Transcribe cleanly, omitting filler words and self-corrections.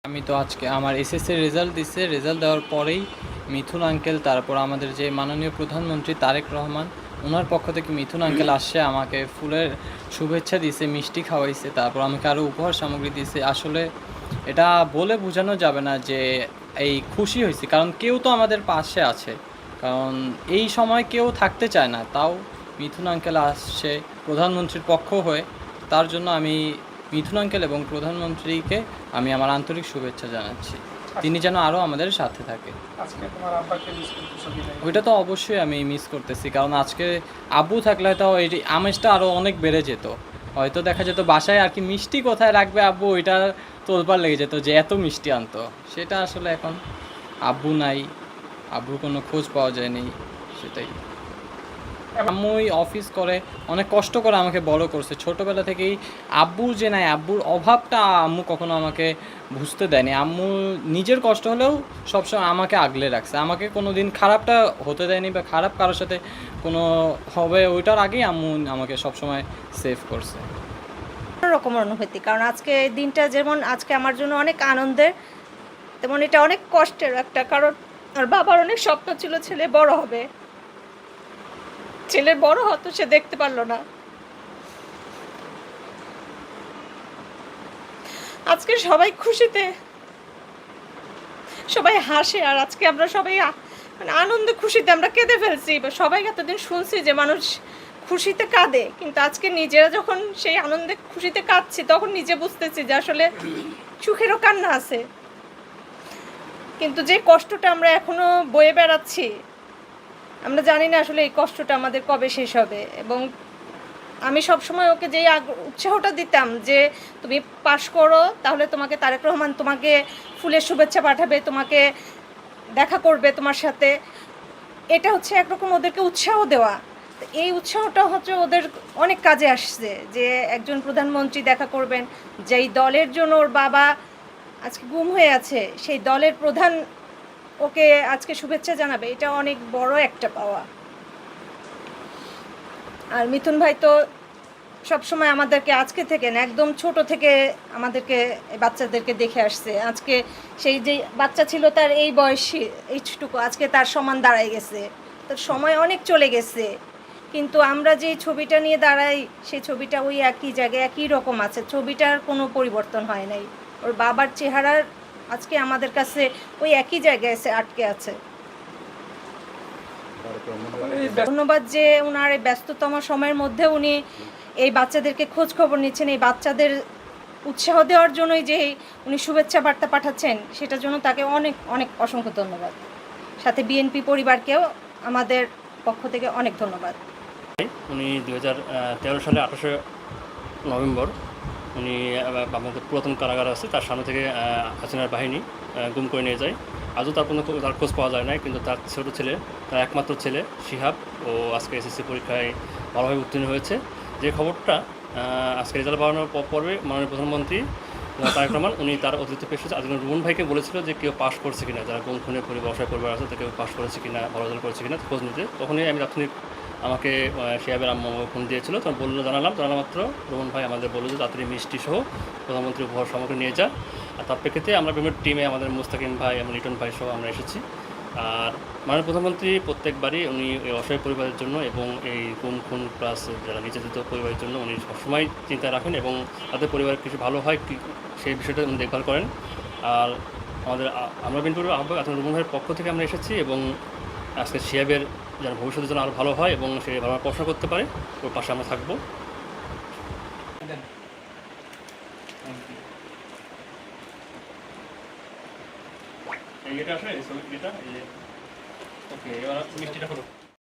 আমি তো আজকে আমার এসএসসি রেজাল্ট দিচ্ছে, রেজাল্ট দেওয়ার পরেই মিথুন আঙ্কেল, তারপর আমাদের যে মাননীয় প্রধানমন্ত্রী তারেক রহমান, ওনার পক্ষ থেকে মিথুন আঙ্কেল আসছে, আমাকে ফুলের শুভেচ্ছা দিয়েছে, মিষ্টি খাওয়াইছে, তারপর আমাকে আরও উপহার সামগ্রী দিয়েছে। আসলে এটা বলে বোঝানো যাবে না যে এই খুশি হয়েছি, কারণ কেউ তো আমাদের পাশে আছে, কারণ এই সময় কেউ থাকতে চায় না, তাও মিথুন আঙ্কেল আসছে প্রধানমন্ত্রীর পক্ষ হয়ে। তার জন্য আমি মিথুন আঙ্কেল এবং প্রধানমন্ত্রীকে আমি আমার আন্তরিক শুভেচ্ছা জানাচ্ছি। তিনি যেন আরও আমাদের সাথে থাকে। ওইটা তো অবশ্যই আমি মিস করতেছি, কারণ আজকে আব্বু থাকলে হয়তো এই আমেজটা আরও অনেক বেড়ে যেত। হয়তো দেখা যেত বাসায় আর কি মিষ্টি কোথায় রাখবে আব্বু, ওইটা তোলপাড় লেগে যেত যে এত মিষ্টি আনতো। সেটা আসলে এখন আব্বু নাই, আব্বুর কোনো খোঁজ পাওয়া যায়নি, সেটাই। আম্মুই অফিস করে অনেক কষ্ট করে আমাকে বড় করছে ছোটোবেলা থেকেই। আব্বুর যে নাই, আব্বুর অভাবটা আম্মু কখনো আমাকে বুঝতে দেয়নি। আম্মু নিজের কষ্ট হলেও সবসময় আমাকে আগলে রাখছে, আমাকে কোনো দিন খারাপটা হতে দেয়নি বা খারাপ কারোর সাথে কোনো হবে ওইটার আগেই আম্মু আমাকে সবসময় সেভ করছে। রকম অনুভূতি, কারণ আজকে এই দিনটা যেমন আজকে আমার জন্য অনেক আনন্দের, তেমন এটা অনেক কষ্টের একটা, কারণ আর বাবার অনেক স্বপ্ন ছিল ছেলে বড় হবে, ছেলের বড় হতো সে দেখতে পারলো না। আজকে সবাই খুশিতে, সবাই হাসে, আর আজকে আমরা সবাই মানে আনন্দে খুশিতে আমরা কেঁদে ফেলছি। সবাই এতদিন শুনছি যে মানুষ খুশিতে কাঁদে, কিন্তু আজকে নিজেরা যখন সেই আনন্দে খুশিতে কাঁদছি তখন নিজে বুঝতেছি যে আসলে সুখেরও কান্না আছে। কিন্তু যে কষ্টটা আমরা এখনো বয়ে বেড়াচ্ছি, আমরা জানি না আসলে এই কষ্টটা আমাদের কবে শেষ হবে। এবং আমি সবসময় ওকে যেই উৎসাহটা দিতাম যে তুমি পাশ করো, তাহলে তোমাকে তারেক রহমান তোমাকে ফুলের শুভেচ্ছা পাঠাবে, তোমাকে দেখা করবে তোমার সাথে, এটা হচ্ছে একরকম ওদেরকে উৎসাহ দেওয়া। এই উৎসাহটা হচ্ছে ওদের অনেক কাজে আসছে, যে একজন প্রধানমন্ত্রী দেখা করবেন, যেই দলের জন্য ওর বাবা আজকে গুম হয়ে আছে, সেই দলের প্রধান ওকে আজকে শুভেচ্ছা জানাবে, এটা অনেক বড় একটা পাওয়া। আর মিথুন ভাই তো সবসময় আমাদেরকে আজকে থেকে না, একদম ছোট থেকে আমাদেরকে বাচ্চাদেরকে দেখে আসছে। আজকে সেই যে বাচ্চা ছিল তার এই বয়সী এইটুকু, আজকে তার সমান দাঁড়ায় গেছে। তার সময় অনেক চলে গেছে, কিন্তু আমরা যে ছবিটা নিয়ে দাঁড়াই সেই ছবিটা ওই একই জায়গায় একই রকম আছে, ছবিটার কোনো পরিবর্তন হয় নাই। ওর বাবার চেহারার আজকে আমাদের কাছে ওই একই জায়গায় এসে আটকে আছে। ধন্যবাদ যে ওনার এই ব্যস্ততম সময়ের মধ্যে উনি এই বাচ্চাদেরকে খোঁজ খবর নিচ্ছেন, এই বাচ্চাদের উৎসাহ দেওয়ার জন্যই যে উনি শুভেচ্ছা বার্তা পাঠাচ্ছেন, সেটার জন্য তাকে অনেক অনেক অসংখ্য ধন্যবাদ। সাথে বিএনপি পরিবারকেও আমাদের পক্ষ থেকে অনেক ধন্যবাদ। উনি 2013 সালে 28 নভেম্বর উনি আমাদের পুরাতন কারাগার আছে তার সামনে থেকে হাসিনার বাহিনী গুম করে নিয়ে যায়। আজও তার খোঁজ পাওয়া যায় না, কিন্তু তার ছোটো ছেলে, তার একমাত্র ছেলে শিহাব, ও আজকে এসএসসি পরীক্ষায় ভালোভাবে উত্তীর্ণ হয়েছে। যে খবরটা আজকে রেজাল্ট বাড়ানোর পর্বে মাননীয় প্রধানমন্ত্রী তারেক রহমান উনি তার অতিরিক্ত পেশ হচ্ছে আজকে রুমন ভাইকে বলেছিল যে কেউ পাস করছে কিনা, যারা গুম খুনের পরিবার অসহায় পরিবার আছে, কেউ পাস করেছে কিনা, ভালো রেজাল্ট করেছে কিনা খোঁজ নিতে। তখনই আমি তাৎক্ষণিক আমাকে শিহাবের আম্মু ফোন দিয়েছিল, তখন জানালা মাত্র রোহন ভাই আমাদের বললো যে তাড়াতাড়ি মিষ্টি সহ প্রধানমন্ত্রী উপহার সামগ্রী নিয়ে যা। আর তার প্রেক্ষিতে আমরা বিভিন্ন টিমে আমাদের মুস্তাকিম ভাই এবং লিটন ভাই সহ আমরা এসেছি। আর মাননীয় প্রধানমন্ত্রী প্রত্যেকবারই উনি এই অসহায় পরিবারের জন্য এবং এই গুম খুন প্লাস যারা নির্যাতিত পরিবারের জন্য উনি সবসময় চিন্তা রাখেন এবং তাদের পরিবারের কিছু ভালো হয় সেই বিষয়টা উনি দেখভাল করেন। আর আমরা বিনপুরের আহ্বায়ক আতন রুমন ভাইয়ের পক্ষ থেকে আমরা এসেছি এবং আজকে শিহাবের যেন ভবিষ্যতের জন্য আরও ভালো হয় এবং সে ভালো পড়াশোনা করতে পারে, ওর পাশে আমরা থাকবো। এটা আসলে এটা ওকে, এবার মিষ্টিটা করো।